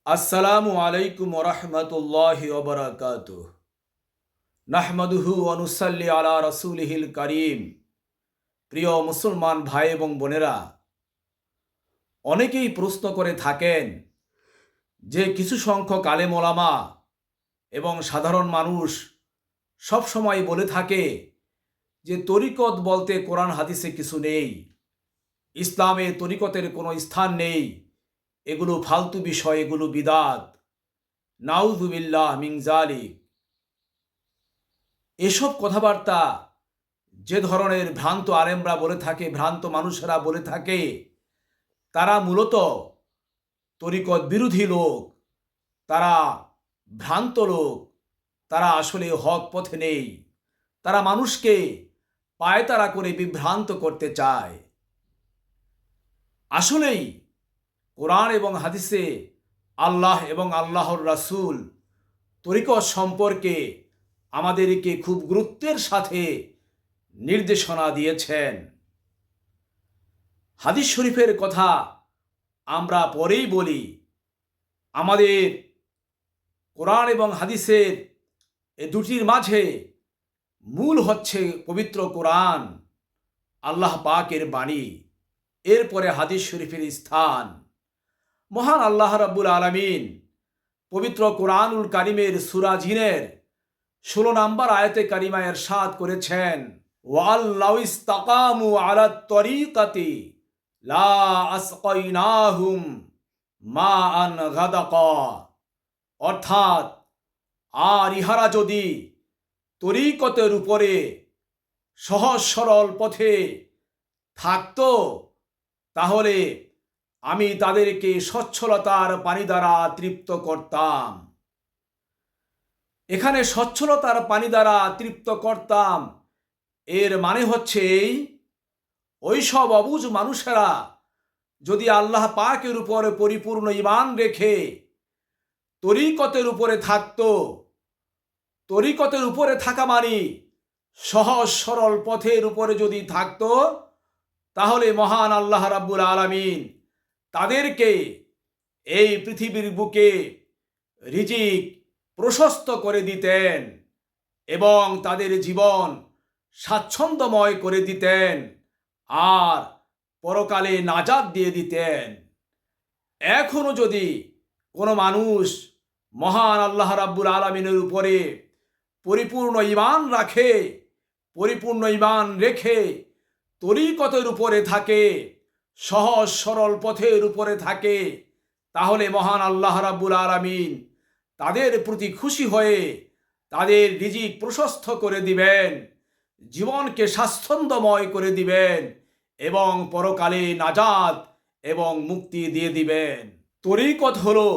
আসসালামু আলাইকুম ওরহমতুল্লাহি ওবরাকাতুহ। নাহমাদুহু ওয়া নুসাল্লি আলা রাসূলিহিল কারীম। প্রিয় মুসলমান ভাই এবং বোনেরা, অনেকেই প্রশ্ন করে থাকেন যে কিছু সংখ্যক আলেম ওলামা এবং সাধারণ মানুষ সব সময় বলে থাকে যে তরিকত বলতে কোরআন হাদিসে কিছু নেই, ইসলামে তরিকতের কোনো স্থান নেই, এগুলো ফালতু বিষয়, এগুলো বিদাত, নাউযুবিল্লাহ মিন যালিক। এসব কথাবার্তা যে ধরনের ভ্রান্ত আলেমরা বলে থাকে, ভ্রান্ত মানুষেরা বলে থাকে, তারা মূলত তরিকত বিরোধী লোক, তারা ভ্রান্ত লোক, তারা আসলে হক পথে নেই, তারা মানুষকে পায়তারা করে বিভ্রান্ত করতে চায়। আসলেই কোরআন এবং হাদিসে আল্লাহ এবং আল্লাহর রাসূল তরিকত সম্পর্কে আমাদেরকে খুব গুরুত্বের সাথে নির্দেশনা দিয়েছেন। হাদিস শরীফের কথা আমরা পরেই বলি। আমাদের কোরআন এবং হাদিসের এই দুটির মাঝে মূল হচ্ছে পবিত্র কোরআন, আল্লাহ পাকের বাণী, এরপরে হাদিস শরীফের স্থান। মহান আল্লাহ রাব্বুল আলামিন পবিত্র কোরআনুল কারিমের সূরা জিনের 16 নম্বর আয়াতে কারিমায় ইরশাদ করেছেন, ওয়াল্লাউ ইসতাকামু আলাত তরিকাতি লা আসকাইনাহুম মাআন গাদাকা। অর্থাৎ, আর ইহারা যদি তরিকতের উপরে সহজ সরল পথে থাকত, তাহলে আমি তাদেরকে সচ্ছলতার পানি দ্বারা তৃপ্ত করতাম। এখানে সচ্ছলতার পানি দ্বারা তৃপ্ত করতাম এর মানে হচ্ছে ওই সব অবুঝ মানুষেরা যদি আল্লাহ পাকের উপরে পরিপূর্ণ ঈমান রেখে তরিকতের উপরে থাকত, তরিকতের উপরে থাকা মানে সহজ সরল পথের উপরে যদি থাকত, তাহলে মহান আল্লাহ রাব্বুল আলামিন তাদেরকে এই পৃথিবীর বুকে রিজিক প্রশস্ত করে দিতেন এবং তাদের জীবন স্বাচ্ছন্দ্যময় করে দিতেন আর পরকালে নাজাত দিয়ে দিতেন। এখনো যদি কোনো মানুষ মহান আল্লাহ রাব্বুল আলামিনের উপরে পরিপূর্ণ ঈমান রাখে, পরিপূর্ণ ঈমান রেখে তরিকতের উপরে থাকে, সহজ সরল পথের উপরে থাকে, তাহলে মহান আল্লাহ রাব্বুল আলামিন তাদের প্রতি খুশি হয়ে তাদের রিজিক প্রশস্ত করে দিবেন, জীবনকে স্বাচ্ছন্দ্যময় করে দিবেন এবং পরকালে নাজাত এবং মুক্তি দিয়ে দিবেন। তরিকত হলো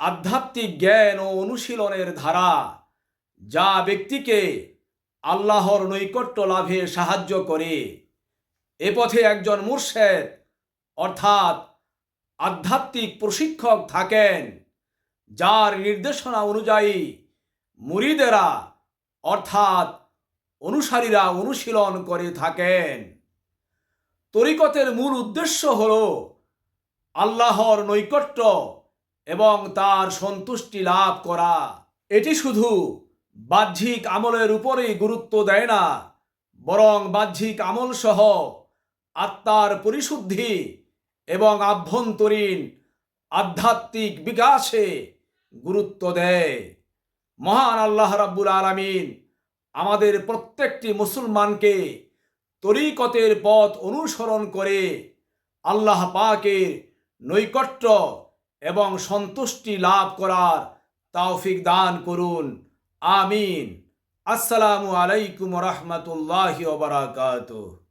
আধ্যাত্মিক জ্ঞান ও অনুশীলনের ধারা, যা ব্যক্তিকে আল্লাহর নৈকট্য লাভে সাহায্য করে। এ পথে একজন মুর্শেদ অর্থাৎ আধ্যাত্মিক প্রশিক্ষক থাকেন, যার নির্দেশনা অনুযায়ী মুরিদেরা অর্থাৎ অনুসারীরা অনুশীলন করে থাকেন। তরিকতের মূল উদ্দেশ্য হল আল্লাহর নৈকট্য এবং তার সন্তুষ্টি লাভ করা। এটি শুধু বাহ্যিক আমলের উপরেই গুরুত্ব দেয় না, বরং বাহ্যিক আমল সহ আত্মার পরিশুদ্ধি এবং আভ্যন্তরীণ আধ্যাত্মিক বিকাশে গুরুত্ব দেয়। মহান আল্লাহ রাব্বুল আলামিন আমাদের প্রত্যেকটি মুসলমানকে তরিকতের পথ অনুসরণ করে আল্লাহ পাকের নৈকট্য এবং সন্তুষ্টি লাভ করার তৌফিক দান করুন। আমিন। আসসালামু আলাইকুম ওয়া রাহমাতুল্লাহি ওয়া বারাকাতুহু।